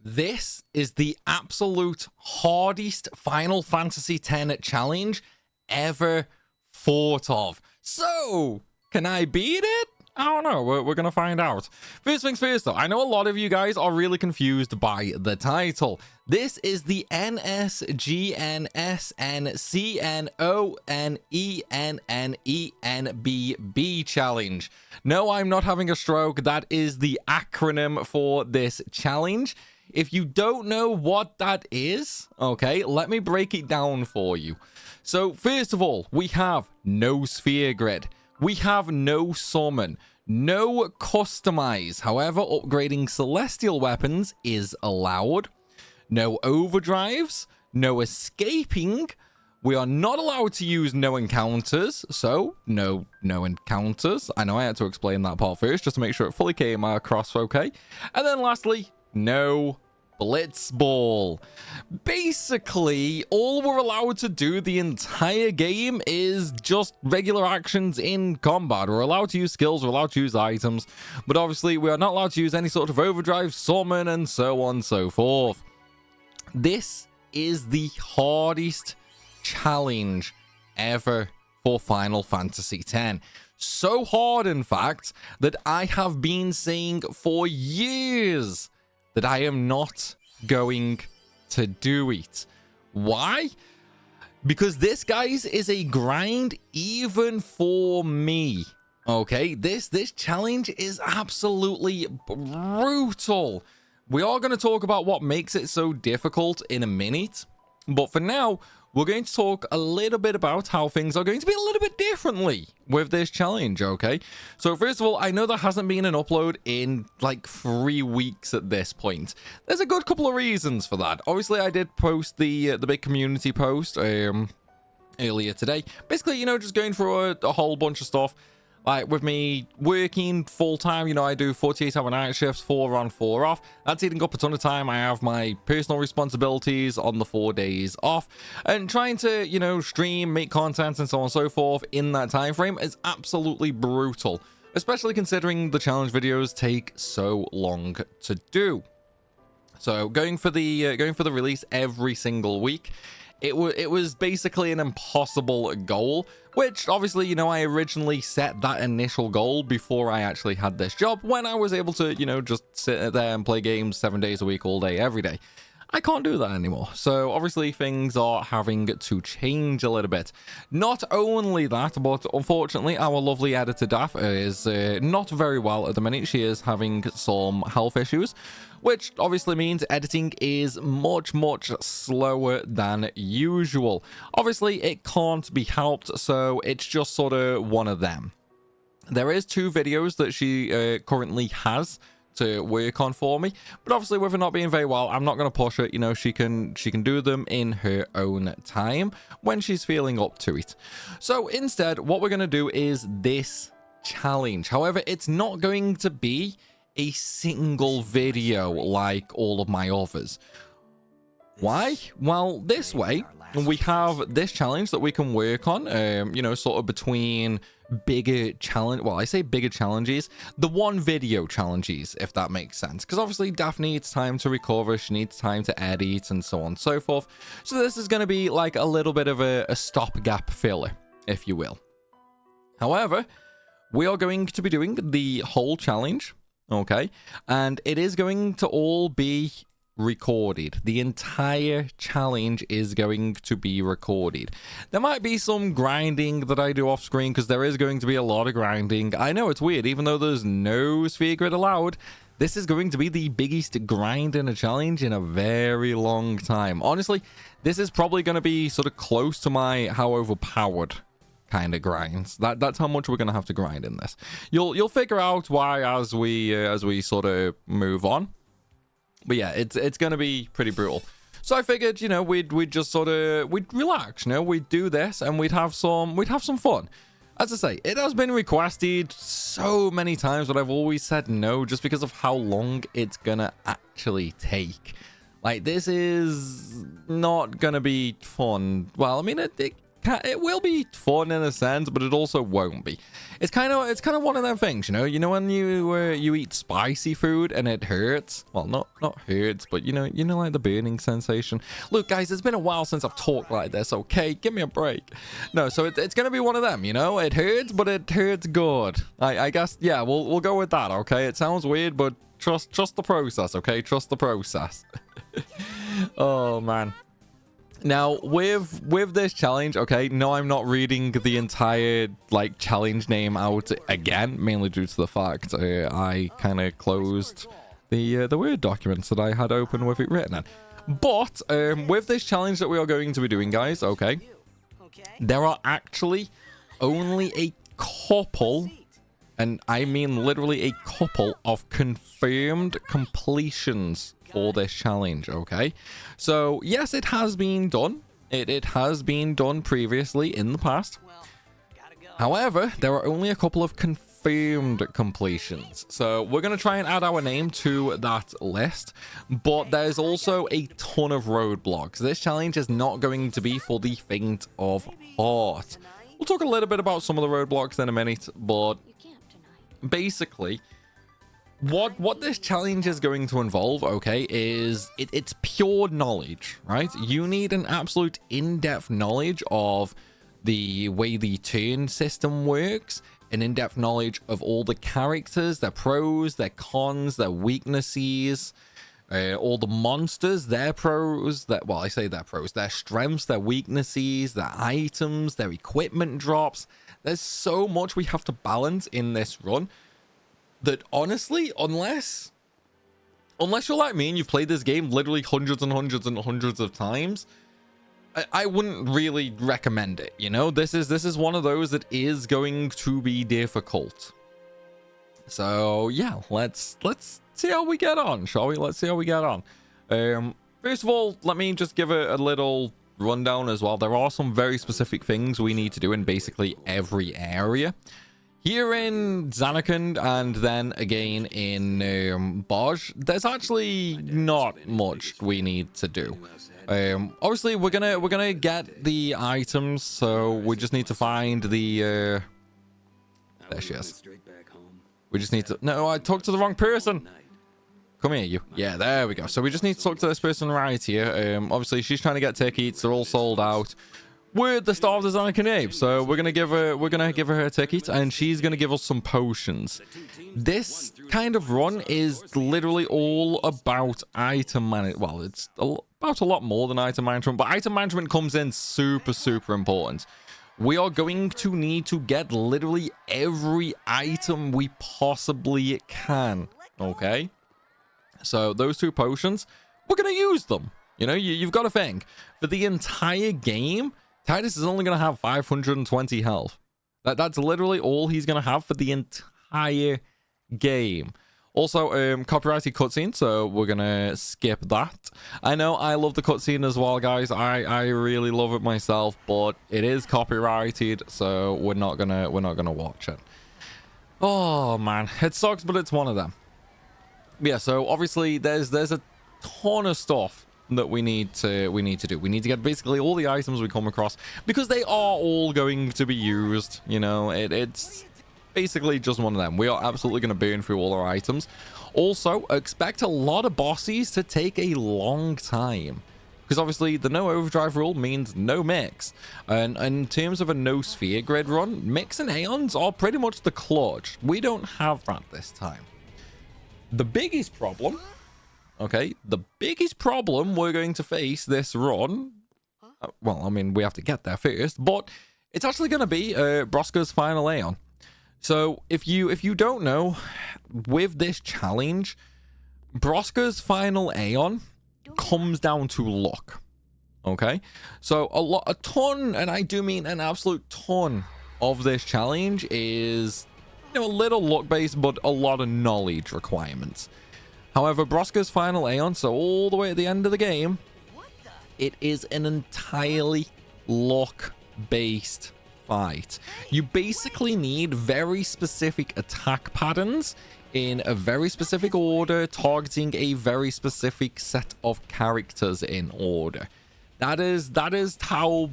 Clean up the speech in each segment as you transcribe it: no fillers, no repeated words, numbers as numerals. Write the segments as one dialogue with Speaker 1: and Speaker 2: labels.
Speaker 1: This is the absolute hardest Final Fantasy X challenge ever thought of. So, can I beat it? I don't know. We're going to find out. First things first, though. I know a lot of you guys are really confused by the title. This is the NSGNSNCNONENNENBB challenge. No, I'm not having a stroke. That is the acronym for this challenge. If you don't know what that is, okay, let me break it down for you. So, first of all, we have no sphere grid. We have no summon, no customize. However, upgrading celestial weapons is allowed. No overdrives, no escaping. We are not allowed to use no encounters, so no encounters. I know I had to explain that part first just to make sure it fully came across okay. And then lastly, no Blitzball. Basically, all we're allowed to do the entire game is just regular actions in combat. We're allowed to use skills, we're allowed to use items, but obviously we are not allowed to use any sort of overdrive, summon, and so on and so forth. This is the hardest challenge ever for Final Fantasy X. So hard, in fact, that I have been saying for years that I am not going to do it. Why? Because this, guys, is a grind even for me. Okay, this challenge is absolutely brutal. We are going to talk about what makes it so difficult in a minute, but for now, we're going to talk a little bit about how things are going to be a little bit differently with this challenge, okay? So first of all, I know there hasn't been an upload in like 3 weeks at this point. There's a good couple of reasons for that. Obviously, I did post the big community post earlier today. Basically, you know, just going through a whole bunch of stuff. Like, with me working full-time, you know, I do 48-hour night shifts, 4 on, 4 off. That's eating up a ton of time. I have my personal responsibilities on the 4 days off. And trying to, you know, stream, make content, and so on and so forth in that time frame is absolutely brutal. Especially considering the challenge videos take so long to do. So, going for the release every single week, it was basically an impossible goal, which obviously, you know, I originally set that initial goal before I actually had this job, when I was able to, you know, just sit there and play games 7 days a week, all day, every day. I can't do that anymore. So obviously things are having to change a little bit. Not only that, but unfortunately our lovely editor Daph is not very well at the minute. She is having some health issues, which obviously means editing is much slower than usual. Obviously it can't be helped, so it's just sort of one of them. There is 2 videos that she currently has to work on for me, but obviously with her not being very well, I'm not going to push it. You know, she can do them in her own time when she's feeling up to it. So instead, what we're going to do is this challenge. However, it's not going to be a single video like all of my others. Why? Well, this way we have this challenge that we can work on, you know, sort of between bigger challenge, well, I say bigger challenges, the one video challenges, if that makes sense, because obviously Daph needs time to recover, she needs time to edit, and so on and so forth. So this is going to be like a little bit of a stopgap filler, if you will. However, we are going to be doing the whole challenge, okay, and it is going to all be recorded. The entire challenge is going to be recorded. There might be some grinding that I do off screen, because there is going to be a lot of grinding. I know it's weird, even though there's no sphere grid allowed, this is going to be the biggest grind in a challenge in a very long time. Honestly, this is probably going to be sort of close to my how overpowered kind of grinds. That's how much we're going to have to grind in this. You'll figure out why as we sort of move on. But yeah, it's going to be pretty brutal. So I figured, you know, we'd just sort of, we'd relax, you know, we'd do this and we'd have some fun. As I say, it has been requested so many times, but I've always said no just because of how long it's going to actually take. Like, this is not going to be fun. Well, I mean, it will be fun in a sense, but it also won't be. It's kind of one of them things, you know. You know when you eat spicy food and it hurts. Well, not hurts, but you know like the burning sensation. Look, guys, it's been a while since I've talked like this. Okay, give me a break. No, so it's gonna be one of them, you know. It hurts, but it hurts good. I guess, yeah. We'll go with that. Okay, it sounds weird, but trust the process. Okay, trust the process. Oh man. Now, with this challenge, okay, no, I'm not reading the entire, like, challenge name out again, mainly due to the fact I kind of closed the Word documents that I had open with it written in. But, with this challenge that we are going to be doing, guys, okay, there are actually only a couple, and I mean literally a couple of confirmed completions for this challenge. Okay, so yes, it has been done. It has been done previously in the past. However, there are only a couple of confirmed completions, so we're going to try and add our name to that list. But there's also a ton of roadblocks. This challenge is not going to be for the faint of heart. We'll talk a little bit about some of the roadblocks in a minute, but basically what this challenge is going to involve, okay, is it's pure knowledge, right? You need an absolute in-depth knowledge of the way the turn system works, an in-depth knowledge of all the characters, their pros, their cons, their weaknesses, all the monsters, their pros, well, I say their pros, their strengths, their weaknesses, their items, their equipment drops. There's so much we have to balance in this run that honestly, unless you're like me and you've played this game literally hundreds and hundreds and hundreds of times, I wouldn't really recommend it. You know, this is one of those that is going to be difficult. So yeah, let's see how we get on, shall we? Let's see how we get on. First of all, let me just give a little rundown as well. There are some very specific things we need to do in basically every area. Here in Zanarkand and then again in Boj, there's actually not much we need to do. Obviously we're gonna get the items, so we just need to find the there she is. We just need to, no, I talked to the wrong person. Come here, you. Yeah, there we go. So we just need to talk to this person right here. Obviously she's trying to get tickets. They're all sold out. We're the star of the Zanarkand, so we're gonna give her her ticket, and she's gonna give us some potions. This kind of run is literally all about item management. Well, it's about a lot more than item management, but item management comes in super important. We are going to need to get literally every item we possibly can. Okay, so those two potions, we're gonna use them. You know, you've got to think, for the entire game, Titus is only going to have 520 health. That's literally all he's going to have for the entire game. Also, copyrighted cutscene, so we're going to skip that. I know I love the cutscene as well, guys. I really love it myself, but it is copyrighted, so we're not gonna watch it. Oh man, it sucks, but it's one of them. Yeah, so obviously there's a ton of stuff that we need to do. We need to get basically all the items we come across, because they are all going to be used. You know, it's basically just one of them. We are absolutely going to burn through all our items. Also, expect a lot of bosses to take a long time, because obviously the no overdrive rule means no mix, and in terms of a no sphere grid run, mix and aeons are pretty much the clutch. We don't have that this time. The biggest problem, okay, the biggest problem we're going to face this run, well, I mean, we have to get there first, but it's actually going to be Broska's final Aeon. So if you don't know, with this challenge, Broska's final Aeon comes down to luck. Okay, so a ton, and I do mean an absolute ton of this challenge is, you know, a little luck based, but a lot of knowledge requirements. However, Broska's final Aeon, so all the way at the end of the game, it is an entirely luck-based fight. You basically need very specific attack patterns in a very specific order, targeting a very specific set of characters in order. That is how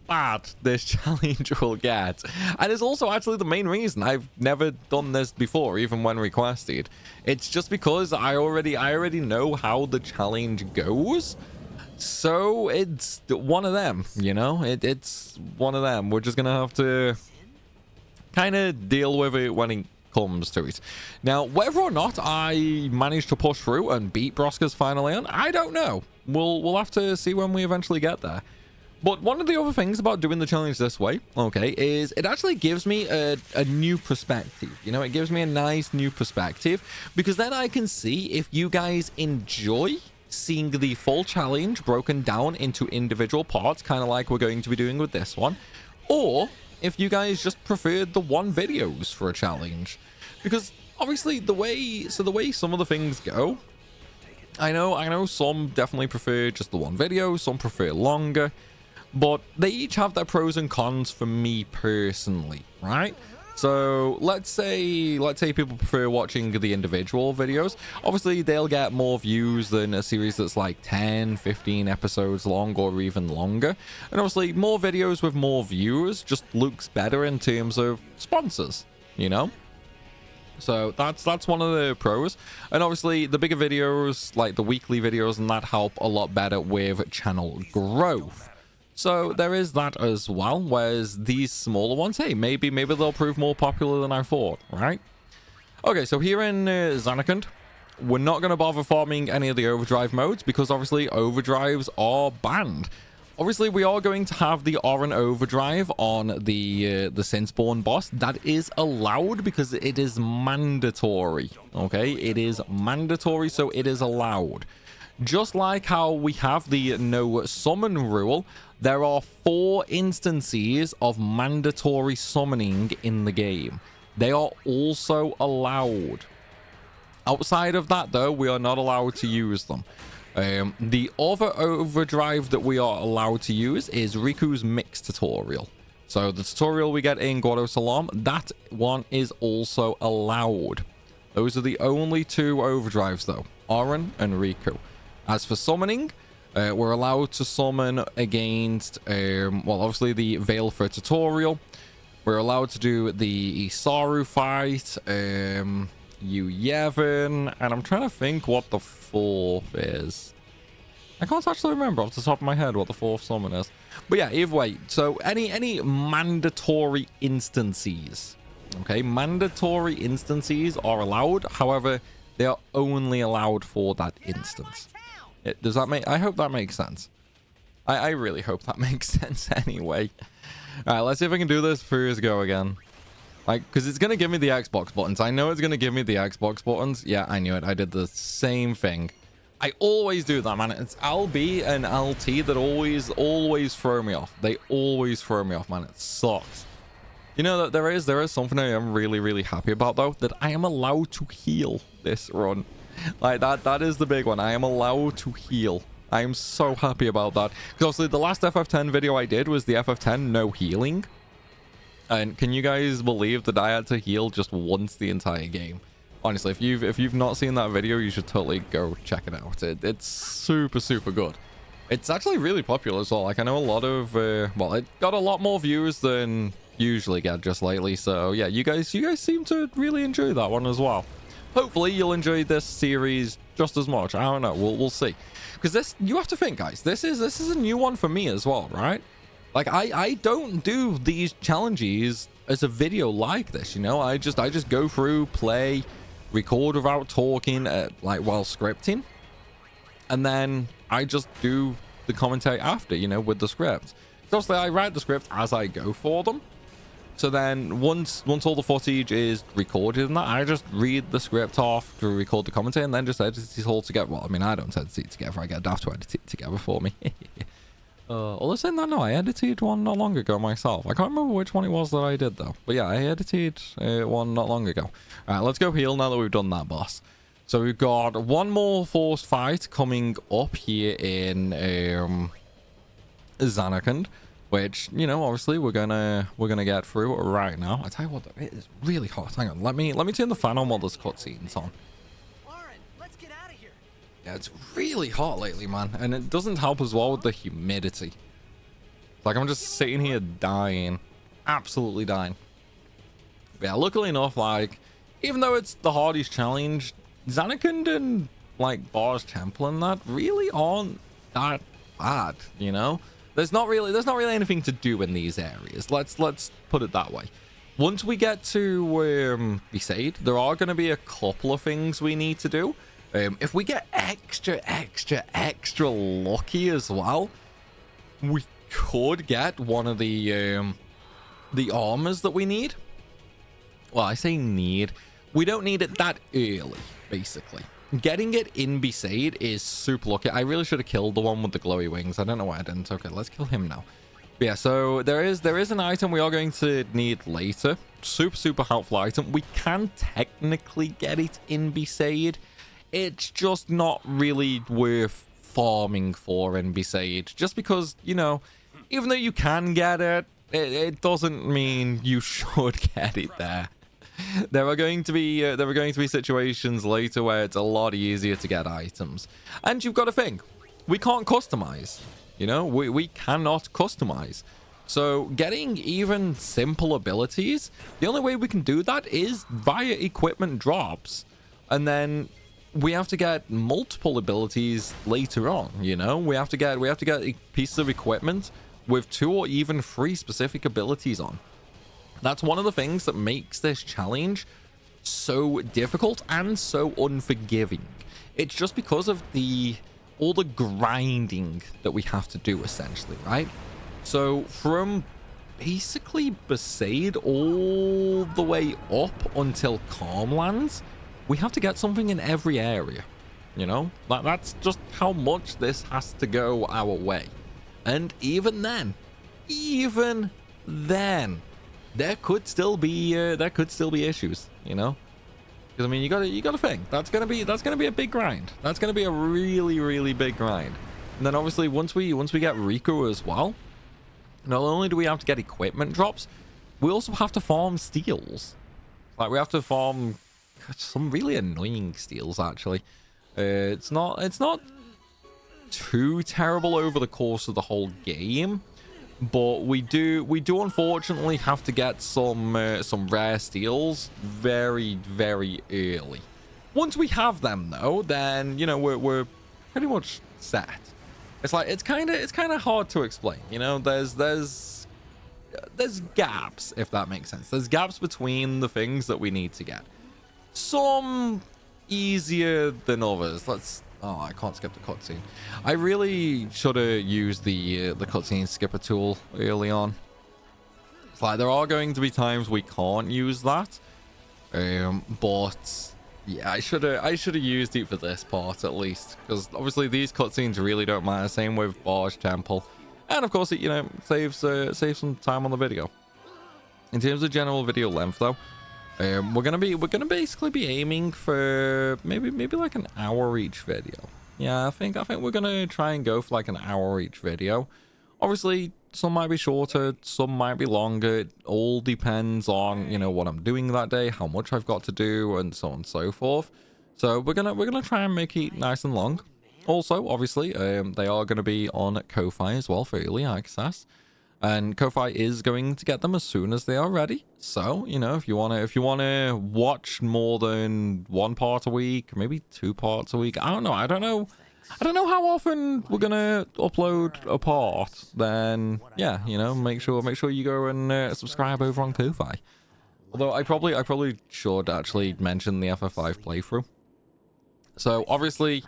Speaker 1: bad this challenge will get. And it's also actually the main reason I've never done this before, even when requested. It's just because I already know how the challenge goes. So it's one of them, you know? It's one of them. We're just gonna have to kind of deal with it when it comes to it. Now, whether or not I manage to push through and beat Broska's final Aeon, I don't know. We'll have to see when we eventually get there. But one of the other things about doing the challenge this way, okay, is it actually gives me a new perspective. You know, it gives me a nice new perspective, because then I can see if you guys enjoy seeing the full challenge broken down into individual parts, kind of like we're going to be doing with this one, or if you guys just preferred the one videos for a challenge. Because obviously the way some of the things go, I know some definitely prefer just the one video, some prefer longer, but they each have their pros and cons for me personally, right? So let's say people prefer watching the individual videos. Obviously they'll get more views than a series that's like 10, 15 episodes long or even longer. And obviously more videos with more viewers just looks better in terms of sponsors, you know? So that's one of the pros. And obviously the bigger videos, like the weekly videos, and that help a lot better with channel growth. So there is that as well, whereas these smaller ones, hey, maybe they'll prove more popular than I thought, right? Okay, so here in Zanarkand, we're not going to bother farming any of the overdrive modes, because obviously overdrives are banned. Obviously, we are going to have the Oran overdrive on the Sinceborn boss. That is allowed because it is mandatory, okay? It is mandatory, so it is allowed. Just like how we have the no summon rule, there are 4 instances of mandatory summoning in the game. They are also allowed. Outside of that, though, we are not allowed to use them. The other overdrive that we are allowed to use is Riku's Mix tutorial. So the tutorial we get in Gordo Salam, that one is also allowed. Those are the only 2 overdrives, though, Oran and Riku. As for summoning, we're allowed to summon against, well, obviously the Veilfer tutorial. We're allowed to do the Isaru fight, Yu Yevon, and I'm trying to think what the 4th is. I can't actually remember off the top of my head what the 4th summon is. But yeah, either way, so any mandatory instances, okay, mandatory instances are allowed. However, they are only allowed for that instance. Does that make, I hope that makes sense. I really hope that makes sense anyway. All right, let's see if I can do this first go again. Like, because it's going to give me the Xbox buttons. I know it's going to give me the Xbox buttons. Yeah, I knew it. I did the same thing. I always do that, man. It's LB and LT that always throw me off. They always throw me off, man. It sucks. You know, that there is something I am really happy about, though, that I am allowed to heal this run. Like, that is the big one. I am allowed to heal. I am so happy about that. Because obviously the last FF10 video I did was the FF10 no healing. And can you guys believe that I had to heal just once the entire game? Honestly, if you've not seen that video, you should totally go check it out. It's super good. It's actually really popular as well. Like, I know a lot of well, it got a lot more views than usually get just lately. So yeah, you guys seem to really enjoy that one as well. Hopefully you'll enjoy this series just as much. I don't know. We'll see. Because this, you have to think, guys, this is a new one for me as well, right? Like, I don't do these challenges as a video like this, you know? I just go through, play, record without talking, like, while scripting. And then I just do the commentary after, you know, with the script. So obviously, I write the script as I go for them. So then once all the footage is recorded and that, I just read the script off to record the commentary and then just edit it all together. Well, I mean, I don't edit it together. I get Daft to edit it together for me. Although saying that, no, I edited one not long ago myself. I can't remember which one it was that I did, though. But yeah, I edited one not long ago. All right, let's go heal now that we've done that boss. So we've got one more forced fight coming up here in Zanarkand, which, you know, obviously we're gonna get through right now. I tell you what, though, it is really hot. Hang on, let me turn the fan on while this cutscene's on. Yeah, it's really hot lately, man, and it doesn't help as well with the humidity. Like, I'm just sitting here dying. Absolutely dying. But yeah, luckily enough, like, even though it's the hardest challenge, Zanarkand and, like, Bar's Temple and that really aren't that bad, you know? There's not really anything to do in these areas. Let's put it that way. Once we get to Besaid, there are going to be a couple of things we need to do. If we get extra lucky as well, we could get one of the armors that we need. Well, I say need. We don't need it that early, basically. Getting it in Besaid is super lucky. I really should have killed the one with the glowy wings. I don't know why I didn't. Okay, let's kill him now. But yeah, so there is an item we are going to need later. Super helpful item. We can technically get it in Besaid. It's just not really worth farming for in Besaid. Just because, you know, even though you can get it, it doesn't mean you should get it there. There are going to be situations later where it's a lot easier to get items. And you've got to think, we can't customize. You know, we cannot customize. So getting even simple abilities, the only way we can do that is via equipment drops. And then we have to get multiple abilities later on, you know? We have to get pieces of equipment with 2 or even 3 specific abilities on. That's one of the things that makes this challenge so difficult and so unforgiving. It's just because of all the grinding that we have to do, essentially, right? So from basically Besaid all the way up until Calmlands, we have to get something in every area, you know? That's just how much this has to go our way. And even then, there could still be issues, you know? Because I mean, you gotta think that's gonna be a big grind. That's gonna be a really big grind. And then obviously once we get Rico as well, not only do we have to get equipment drops, we also have to farm steals. Like, we have to farm some really annoying steals, actually. It's not too terrible over the course of the whole game, but we do unfortunately have to get some rare steals very early. Once we have them though, then you know we're pretty much set. It's like it's kind of hard to explain, you know. There's gaps, if that makes sense. There's gaps between the things that we need to get. Some easier than others. Oh, I can't skip the cutscene. I really should have used the cutscene skipper tool early on. It's like there are going to be times we can't use that, but yeah, I should have used it for this part at least, because obviously these cutscenes really don't matter. Same with Bar's Temple, and of course it, you know, saves some time on the video. In terms of general video length though, we're gonna basically be aiming for maybe like an hour each video. Yeah, I think we're gonna try and go for like an hour each video. Obviously some might be shorter, some might be longer. It all depends on, you know, what I'm doing that day, how much I've got to do, and so on and so forth. So we're gonna try and make it nice and long. Also obviously they are going to be on Ko-Fi as well for early access. And Ko-Fi is going to get them as soon as they are ready. So, you know, if you wanna watch more than 1 part a week, maybe 2 parts a week, I don't know how often we're gonna upload a part, then yeah, you know, make sure you go and subscribe over on Ko-Fi. Although I probably should actually mention the FF5 playthrough. So obviously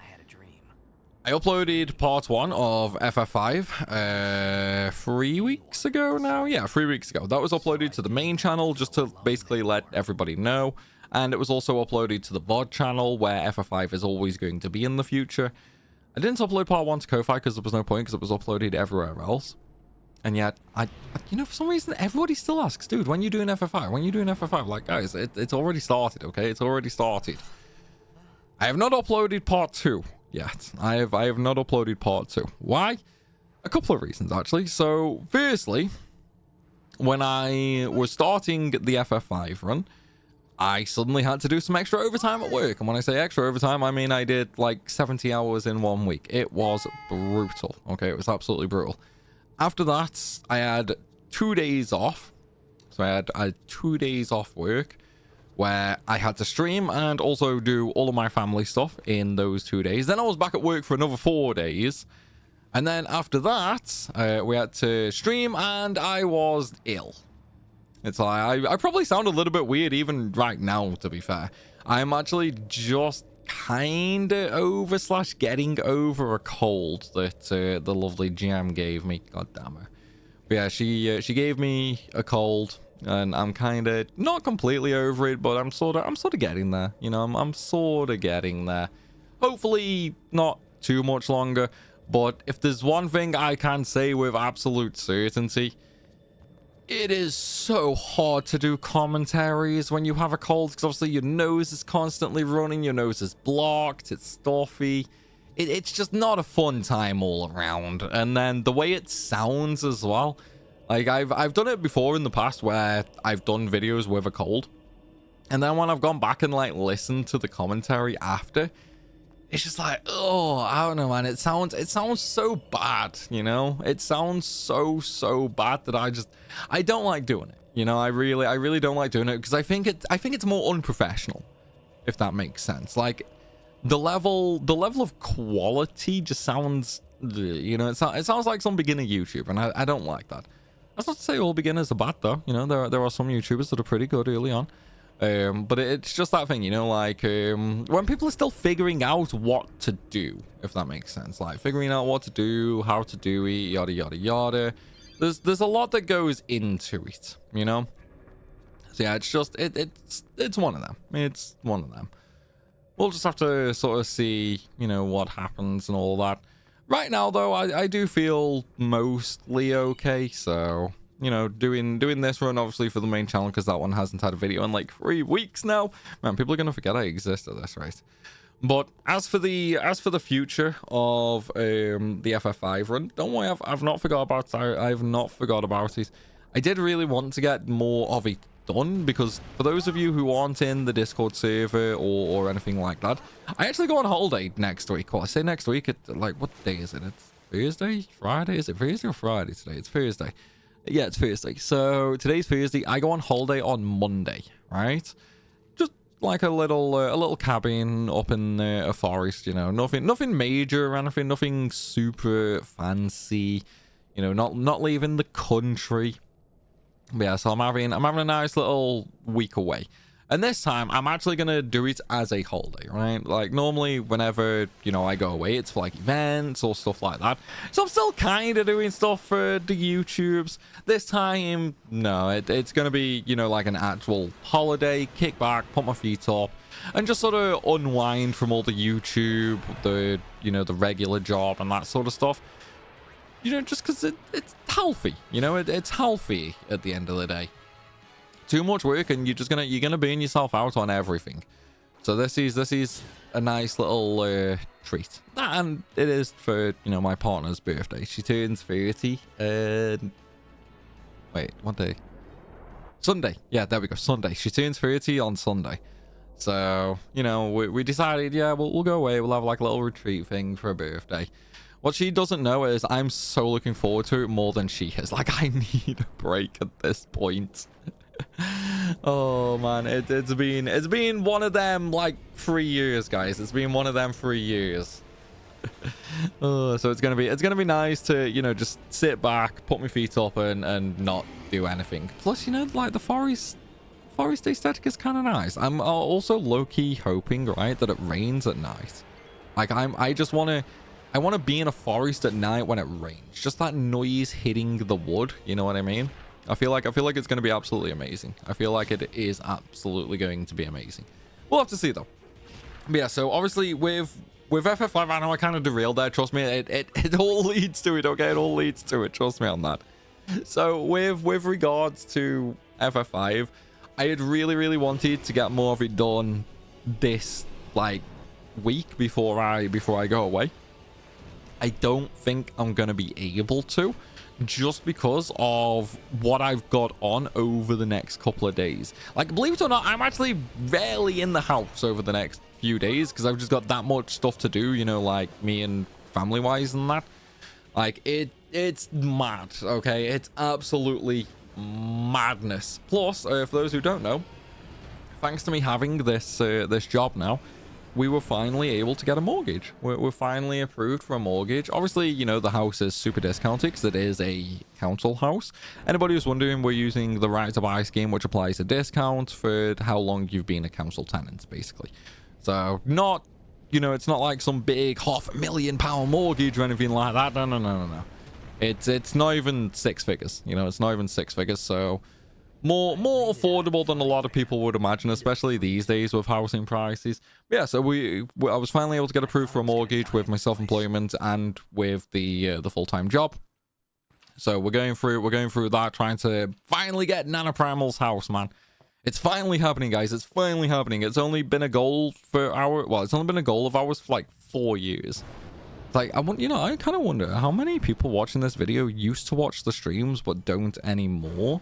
Speaker 1: I uploaded part 1 of FF5 3 weeks ago now. Yeah, 3 weeks ago. That was uploaded to the main channel just to basically let everybody know. And it was also uploaded to the VOD channel where FF5 is always going to be in the future. I didn't upload part 1 to Ko-Fi because there was no point, because it was uploaded everywhere else. And yet, you know, for some reason, everybody still asks, dude, when you doing FF5? When you doing FF5? Like, guys, it's already started, okay? It's already started. I have not uploaded part 2. Yet. I have not uploaded part 2. Why? A couple of reasons actually. So firstly, when I was starting the FF5 run, I suddenly had to do some extra overtime at work. And when I say extra overtime, I mean I did like 70 hours in 1 week. It was brutal. Okay, it was absolutely brutal. After that, I had 2 days off. So I had 2 days off work where I had to stream and also do all of my family stuff in those 2 days. Then I was back at work for another 4 days. And then after that, we had to stream and I was ill. It's like, I probably sound a little bit weird even right now, to be fair. I'm actually just kind of over/getting over a cold that the lovely Jam gave me. God damn her. But yeah, she gave me a cold, and I'm kind of not completely over it, but I'm sort of getting there. You know, I'm sort of getting there. Hopefully not too much longer. But if there's one thing I can say with absolute certainty, it is so hard to do commentaries when you have a cold, because obviously your nose is constantly running, your nose is blocked, it's stuffy. It's just not a fun time all around. And then the way it sounds as well, like I've done it before in the past where I've done videos with a cold, and then when I've gone back and like listened to the commentary after, it's just like, oh, I don't know, man. It sounds so bad, you know? It sounds so bad that I don't like doing it. You know, I really don't like doing it because I think it's more unprofessional, if that makes sense. Like the level of quality just sounds, you know, it sounds like some beginner YouTuber, and I don't like that. That's not to say all beginners are bad though. You know, there are some YouTubers that are pretty good early on. But it's just that thing, you know, like when people are still figuring out what to do, if that makes sense, like figuring out what to do, how to do it, yada yada yada. There's a lot that goes into it, you know. So yeah, it's just it's one of them. It's one of them. We'll just have to sort of see, you know, what happens and all that. Right now though, I do feel mostly okay, so you know, doing this run obviously for the main channel, because that one hasn't had a video in like 3 weeks now. Man, people are gonna forget I exist at this rate. But as for the future of the FF5 run, don't worry, I've not forgot about it. I've not forgot about it. I did really want to get more of it done, because for those of you who aren't in the Discord server or anything like that, I actually go on holiday next week. Well, I say next week, like, what day is it? It's Thursday? Friday? Is it Thursday or Friday today? It's Thursday. Yeah, it's Thursday. So today's Thursday. I go on holiday on Monday, right? Just like a little cabin up in a forest, you know, nothing major or anything, nothing super fancy, you know, not leaving the country. But yeah, so I'm having a nice little week away. And this time, I'm actually going to do it as a holiday, right? Like, normally, whenever, you know, I go away, it's for, like, events or stuff like that. So I'm still kind of doing stuff for the YouTubes. This time, no, it's going to be, you know, like an actual holiday, kick back, put my feet up, and just sort of unwind from all the YouTube, you know, the regular job and that sort of stuff. You know, just because it's healthy, you know, it's healthy at the end of the day. Too much work and you're gonna burn yourself out on everything. So this is a nice little treat, and it is for, you know, my partner's birthday. She turns 30. Wait, what day? Sunday. Yeah, there we go. Sunday. She turns 30 on Sunday. So, you know, we decided, yeah, we'll go away. We'll have like a little retreat thing for her birthday. What she doesn't know is I'm so looking forward to it more than she is. Like, I need a break at this point. Oh man, it's been one of them like 3 years, guys. It's been one of them 3 years. So it's gonna be nice to, you know, just sit back, put my feet up, and not do anything. Plus, you know, like the forest aesthetic is kind of nice. I'm also low-key hoping, right, that it rains at night. Like I want to be in a forest at night when it rains. Just that noise hitting the wood, you know what I mean? I feel like it's going to be absolutely amazing. I feel like it is absolutely going to be amazing. We'll have to see though. But yeah, so obviously with FF5, I know I kind of derailed there. Trust me, it all leads to it. Okay, it all leads to it. Trust me on that. So with regards to FF5, I had really wanted to get more of it done this like week before I go away. I don't think I'm going to be able to, just because of what I've got on over the next couple of days. Like, believe it or not, I'm actually rarely in the house over the next few days, because I've just got that much stuff to do, you know, like me and family wise and that. Like, It's mad, okay? It's absolutely madness. Plus, for those who don't know, thanks to me having this this job now, we were finally able to get a mortgage. We're finally approved for a mortgage. Obviously, you know, the house is super discounted because it is a council house. Anybody who's wondering, we're using the right to buy scheme, which applies a discount for how long you've been a council tenant, basically. So not, you know, it's not like some big £500,000 mortgage or anything like that. No. It's not even six figures, you know, it's not even six figures. So more affordable than a lot of people would imagine, especially these days with housing prices. But yeah, so I was finally able to get approved for a mortgage with my self-employment and with the full-time job. So we're going through that, trying to finally get NaNoPrimal's house, man. It's finally happening, guys. It's finally happening. It's only been a goal for it's only been a goal of ours for like 4 years. It's like, I kind of wonder how many people watching this video used to watch the streams but don't anymore.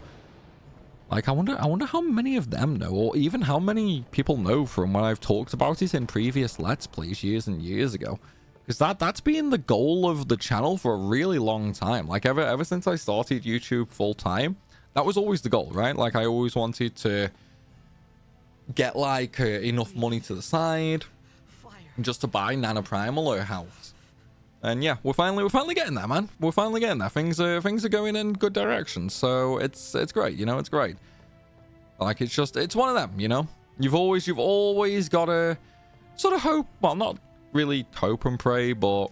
Speaker 1: Like, I wonder how many of them know, or even how many people know from when I've talked about it in previous Let's Plays years and years ago. Because that's been the goal of the channel for a really long time. Like, ever since I started YouTube full time, that was always the goal, right? Like, I always wanted to get, like, enough money to the side just to buy NaNoPrimal or a house. And yeah, we're finally getting there, man. We're finally getting there. Things are going in good direction. So it's great, you know, it's great. Like, it's one of them, you know. You've always got to sort of hope, well, not really hope and pray, but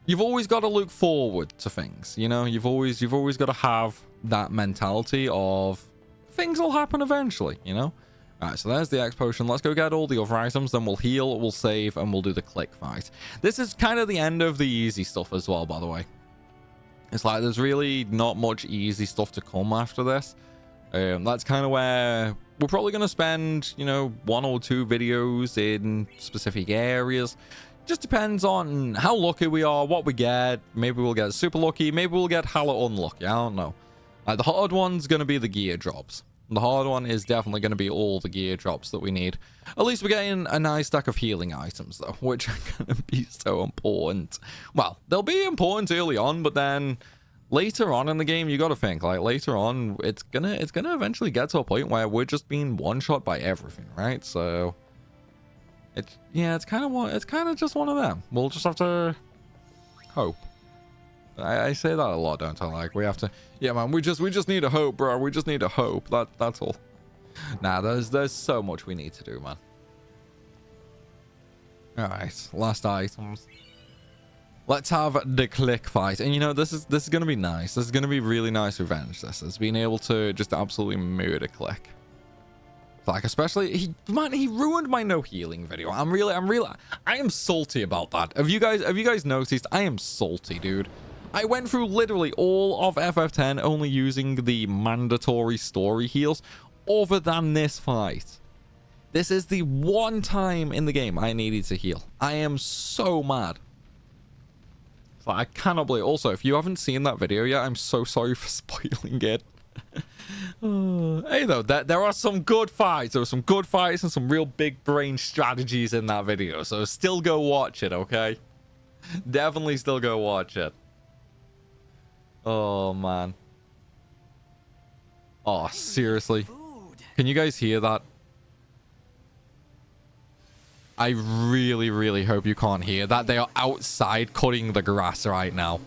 Speaker 1: you've always got to look forward to things, you know. You've always got to have that mentality of things will happen eventually, you know. Alright, so there's the X potion. Let's go get all the other items, then we'll heal, we'll save, and we'll do the click fight. This is kind of the end of the easy stuff as well, by the way. It's like there's really not much easy stuff to come after this. That's kind of where we're probably going to spend, you know, 1 or 2 videos in specific areas. Just depends on how lucky we are, what we get. Maybe we'll get super lucky, maybe we'll get hella unlucky, I don't know. The hard one's going to be the gear drops. The hard one is definitely going to be all the gear drops that we need. At least we're getting a nice stack of healing items, though, which are going to be so important. Well, they'll be important early on, but then later on in the game, you got to think, like, later on, it's gonna eventually get to a point where we're just being one-shot by everything, right? So, it's kind of just one of them. We'll just have to hope. I say that a lot, don't I? Like, we have to, yeah, man, we just need a hope, bro. We just need a hope. That's all. Nah, there's so much we need to do, man. All right, last items. Let's have the click fight. And you know, this is gonna be nice. This is gonna be really nice revenge. This is being able to just absolutely murder click. Like, especially he ruined my no healing video. I am salty about that. Have you guys noticed? I am salty, dude. I went through literally all of FF10 only using the mandatory story heals other than this fight. This is the one time in the game I needed to heal. I am so mad. So I cannot believe. Also, if you haven't seen that video yet, I'm so sorry for spoiling it. Hey, though, there are some good fights. There were some good fights and some real big brain strategies in that video. So still go watch it, okay? Definitely still go watch it. Oh, man. Oh, seriously. Can you guys hear that? I really, really hope you can't hear that. They are outside cutting the grass right now.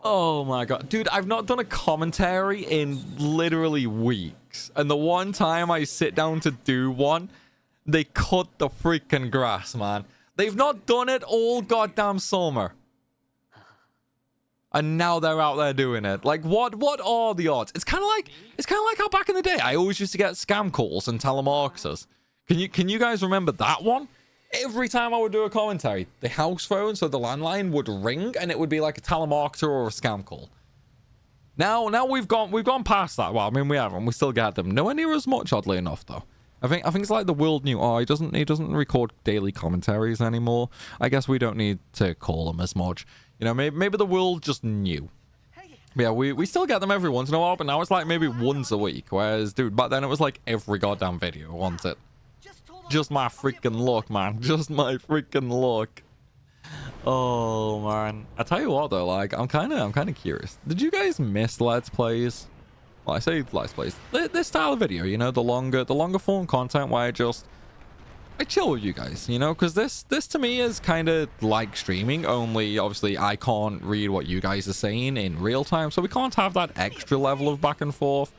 Speaker 1: Oh my god. Dude, I've not done a commentary in literally weeks. And the one time I sit down to do one, they cut the freaking grass, man. They've not done it all goddamn summer. And now they're out there doing it. Like, what are the odds? It's kind of like how back in the day I always used to get scam calls and telemarketers. Can you guys remember that one? Every time I would do a commentary, the house phone, so the landline would ring and it would be like a telemarketer or a scam call. Now we've gone past that. Well, I mean, we haven't. We still get them. Nowhere near as much, oddly enough, though. I think it's like the world knew. Oh, he doesn't record daily commentaries anymore. I guess we don't need to call them as much. You know, maybe the world just knew. But yeah, we still get them every once in a while, but now it's like maybe once a week. Whereas, dude, back then it was like every goddamn video, wasn't it? Just my freaking luck, man. Just my freaking luck. Oh man, I tell you what though, like I'm kind of curious. Did you guys miss Let's Plays? Well, I say Let's Plays. This style of video, you know, the longer form content where I chill with you guys, you know, because this to me is kind of like streaming, only obviously I can't read what you guys are saying in real time, so we can't have that extra level of back and forth.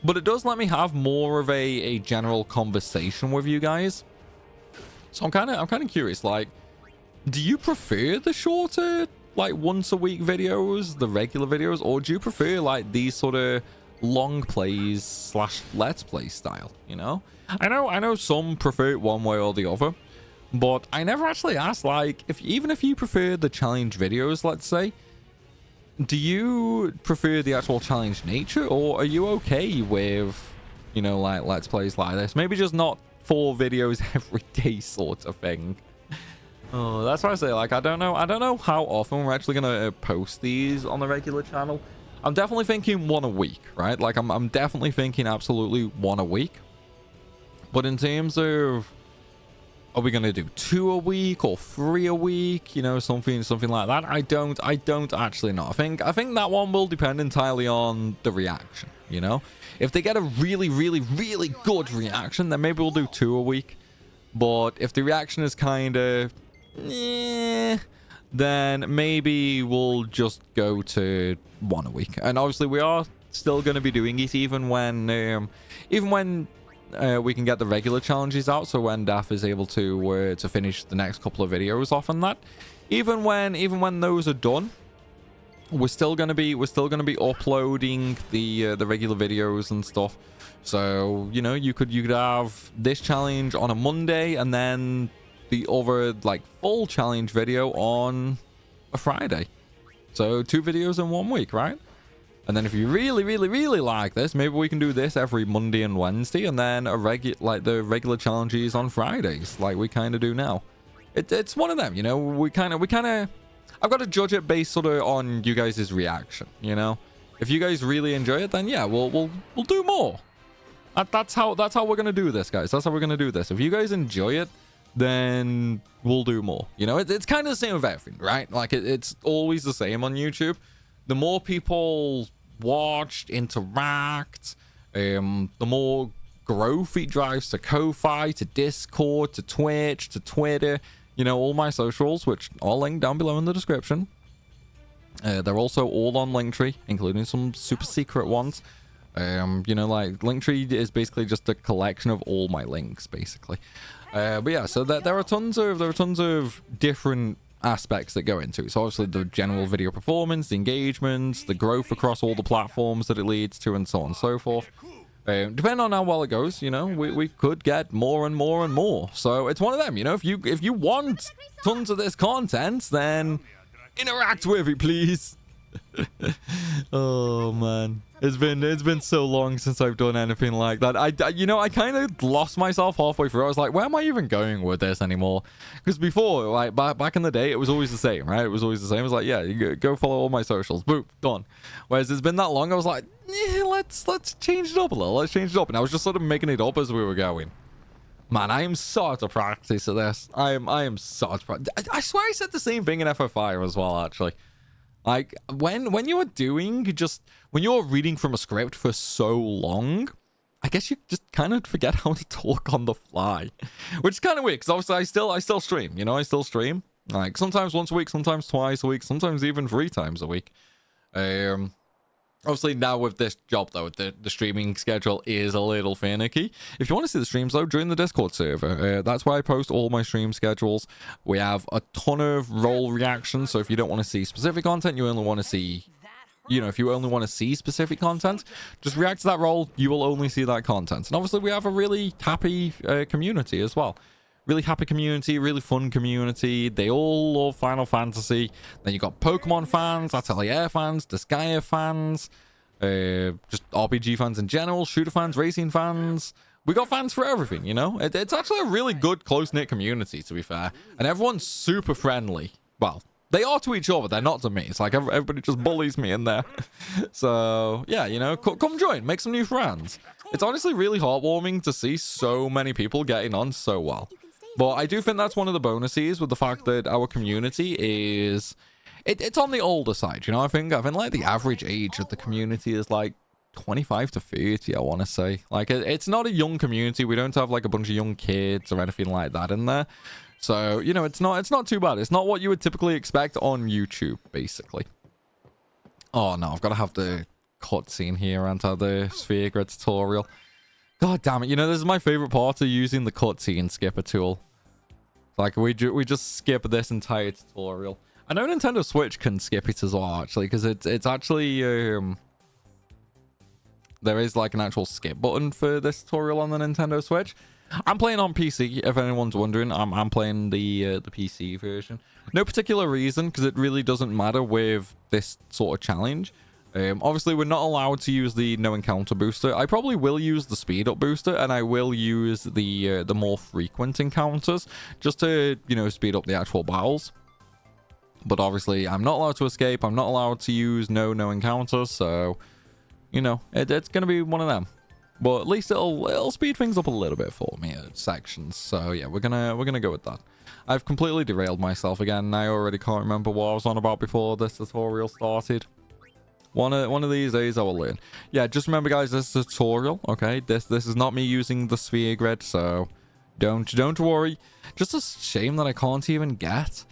Speaker 1: But it does let me have more of a general conversation with you guys. So I'm kind of curious, like, do you prefer the shorter, like, once a week videos, the regular videos, or do you prefer like these sort of long plays slash let's play style, you know? I know some prefer it one way or the other, but I never actually asked, like, even if you prefer the challenge videos, let's say, do you prefer the actual challenge nature, or are you okay with, you know, like let's plays like this? Maybe just not 4 videos every day sort of thing. Oh, that's why I say, like, I don't know how often we're actually gonna post these on the regular channel. I'm definitely thinking 1 a week, right? Like, I'm definitely thinking absolutely 1 a week. But in terms of, are we gonna do 2 a week or 3 a week? You know, something like that. I don't actually know. I think that one will depend entirely on the reaction. You know, if they get a really good reaction, then maybe we'll do 2 a week. But if the reaction is kind of, then maybe we'll just go to 1 a week. And obviously we are still going to be doing it even when we can get the regular challenges out. So when Daff is able to finish the next couple of videos off on that, even when those are done, we're still gonna be uploading the regular videos and stuff. So, you know, you could have this challenge on a Monday and then the other, like, full challenge video on a Friday. So 2 videos in 1 week, right? And then if you really like this, maybe we can do this every Monday and Wednesday, and then the regular challenges on Fridays, like we kind of do now. It's one of them, you know. We kind of I've got to judge it based sort of on you guys' reaction, you know. If you guys really enjoy it, then yeah, we'll do more. That's how we're gonna do this, guys. That's how we're gonna do this. If you guys enjoy it, then we'll do more. You know, it's kind of the same with everything, right? Like, it's always the same on YouTube. The more people watch, interact, the more growth it drives to Ko-Fi, to Discord, to Twitch, to Twitter. You know, all my socials, which are linked down below in the description. They're also all on Linktree, including some super secret ones. You know, like, Linktree is basically just a collection of all my links, basically. But yeah, so there are tons of different aspects that go into it. So obviously the general video performance, the engagements, the growth across all the platforms that it leads to, and so on and so forth. Depending on how well it goes, you know, we could get more and more and more. So it's one of them, you know. If you want tons of this content, then interact with it, please. Oh man, it's been so long since I've done anything like that. I kind of lost myself halfway through. I was like, where am I even going with this anymore? Because before, like, back in the day, it was always the same, right? It was always the same. It was like, yeah, you go follow all my socials, boom, done. Whereas it's been that long, I was like, yeah, let's change it up a little. Let's change it up. And I was just sort of making it up as we were going. Man, I am so out of practice at this. I am so out of practice. I swear I said the same thing in FF5 as well, actually. Like, when you're when you're reading from a script for so long, I guess you just kind of forget how to talk on the fly, which is kind of weird, because obviously I still stream, you know. I still stream, like, sometimes once a week, sometimes twice a week, sometimes even 3 times a week. Obviously now with this job though, the streaming schedule is a little finicky. If you want to see the streams though, join the Discord server. That's where I post all my stream schedules. We have a ton of role reactions, so if you don't want to see specific content, you only want to see, you know, if you only want to see specific content, just react to that role, you will only see that content. And obviously we have a really happy community as well. Really happy community, really fun community. They all love Final Fantasy. Then you got Pokemon fans, Atelier fans, Disgaea fans, just RPG fans in general, shooter fans, racing fans. We got fans for everything, you know? It's actually a really good, close-knit community, to be fair. And everyone's super friendly. Well, they are to each other. They're not to me. It's like everybody just bullies me in there. So, yeah, you know, come join. Make some new friends. It's honestly really heartwarming to see so many people getting on so well. But I do think that's one of the bonuses with the fact that our community is... It's on the older side, you know? I think like the average age of the community is like 25 to 30, I want to say. Like, it's not a young community. We don't have like a bunch of young kids or anything like that in there. So, you know, it's not too bad. It's not what you would typically expect on YouTube, basically. Oh, no, I've got to have the cutscene here and have the sphere grid tutorial. God damn it. You know, this is my favorite part of using the cutscene skipper tool. Like, we just skip this entire tutorial. I know Nintendo Switch can skip it as well, actually, because it's actually... there is, like, an actual skip button for this tutorial on the Nintendo Switch. I'm playing on PC, if anyone's wondering. I'm playing the PC version. No particular reason, because it really doesn't matter with this sort of challenge. Obviously, we're not allowed to use the no encounter booster. I probably will use the speed up booster, and I will use the more frequent encounters, just to, you know, speed up the actual battles. But obviously, I'm not allowed to escape. I'm not allowed to use no encounters, so, you know, it's going to be one of them. But at least it'll speed things up a little bit for me at sections. So yeah, we're gonna go with that. I've completely derailed myself again. I already can't remember what I was on about before this tutorial started. One of these days I will learn. Yeah, just remember, guys, this is a tutorial. Okay, this is not me using the sphere grid, so don't worry. Just a shame that I can't even get.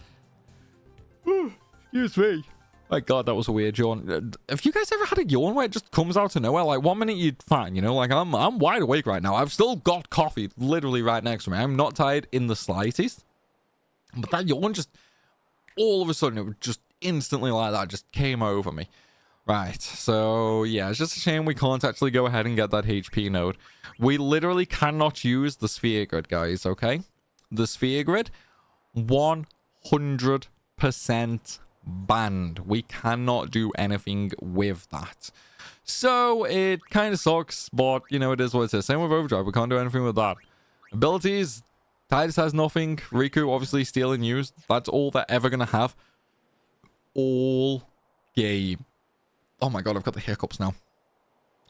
Speaker 1: Excuse me. My God, that was a weird yawn. Have you guys ever had a yawn where it just comes out of nowhere? Like, 1 minute you're fine, you know? Like, I'm wide awake right now. I've still got coffee literally right next to me. I'm not tired in the slightest. But that yawn just... all of a sudden, it was just instantly like that. Just came over me. Right, so yeah, it's just a shame we can't actually go ahead and get that HP node. We literally cannot use the sphere grid, guys, okay? The sphere grid, 100% banned. We cannot do anything with that. So it kind of sucks, but you know, it is what it is. Same with Overdrive, we can't do anything with that. Abilities, Tidus has nothing. Riku obviously stealing used. That's all they're ever gonna have all game. Oh my God, I've got the hiccups now.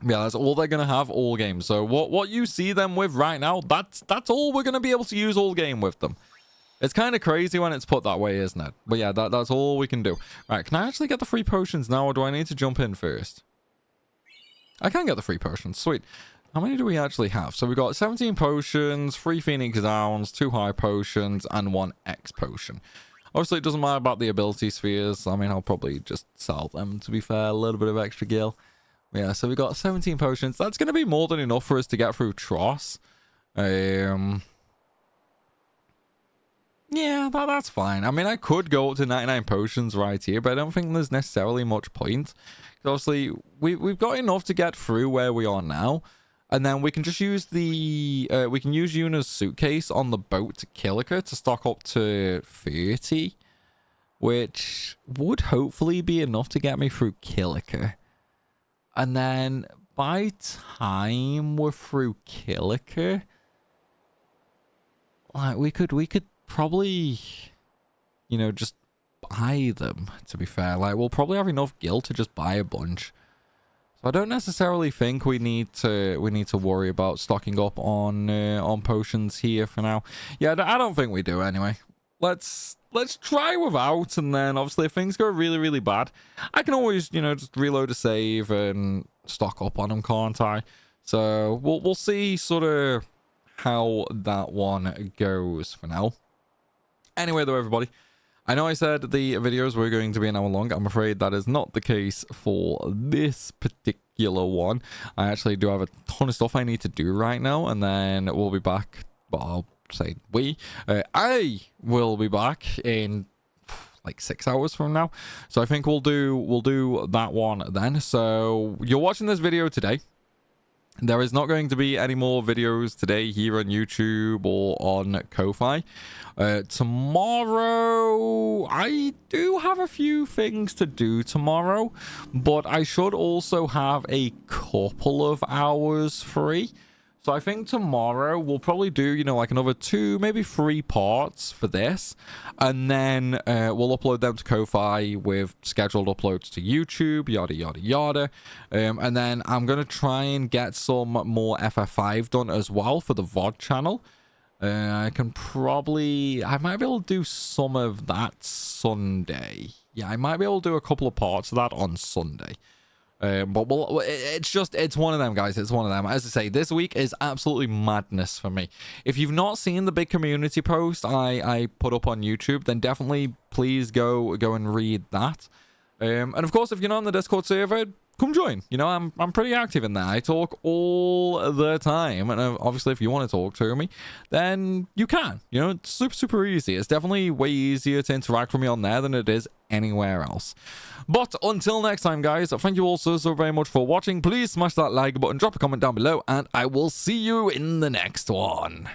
Speaker 1: Yeah, that's all they're gonna have all game. So what you see them with right now, that's all we're gonna be able to use all game with them. It's kind of crazy when it's put that way, isn't it? But yeah, that's all we can do. Right, can I actually get the free potions now, or do I need to jump in first? I can get the free potions. Sweet. How many do we actually have? So we got 17 potions, 3 Phoenix Downs, 2 high potions, and 1 X potion. Obviously, it doesn't matter about the ability spheres. I mean, I'll probably just sell them, to be fair. A little bit of extra gil. Yeah, so we got 17 potions. That's going to be more than enough for us to get through Tross. Yeah, that's fine. I mean, I could go up to 99 potions right here, but I don't think there's necessarily much point. Obviously, we've got enough to get through where we are now. And then we can just use the... we can use Yuna's suitcase on the boat to Kilika to stock up to 30. Which would hopefully be enough to get me through Kilika. And then by time we're through Kilika... like, we could probably... you know, just buy them, to be fair. Like, we'll probably have enough gil to just buy a bunch. I don't necessarily think we need to worry about stocking up on potions here for now. Yeah, I don't think we do anyway. Let's try without, and then obviously if things go really bad, I can always, you know, just reload a save and stock up on them, can't I? So we'll see sort of how that one goes for now. Anyway though, everybody, I know I said the videos were going to be an hour long. I'm afraid that is not the case for this particular one. I actually do have a ton of stuff I need to do right now, and then we'll be back. But I'll say I will be back in like 6 hours from now. So I think we'll do that one then. So you're watching this video today. There is not going to be any more videos today here on YouTube or on Ko-Fi. Tomorrow, I do have a few things to do tomorrow, but I should also have a couple of hours free. So I think tomorrow we'll probably do, you know, like another 2, maybe 3 parts for this. And then we'll upload them to Ko-Fi with scheduled uploads to YouTube, yada, yada, yada. And then I'm going to try and get some more FF5 done as well for the VOD channel. I might be able to do some of that Sunday. Yeah, I might be able to do a couple of parts of that on Sunday. But it's one of them, guys. It's one of them. As I say, this week is absolutely madness for me. If you've not seen the big community post I put up on YouTube, then definitely please go and read that. And of course, if you're not on the Discord server, come join. You know, I'm pretty active in there. I talk all the time, and obviously if you want to talk to me, then you can. You know, it's super easy. It's definitely way easier to interact with me on there than it is anywhere else. But until next time, guys, thank you all so very much for watching. Please smash that like button, drop a comment down below, and I will see you in the next one.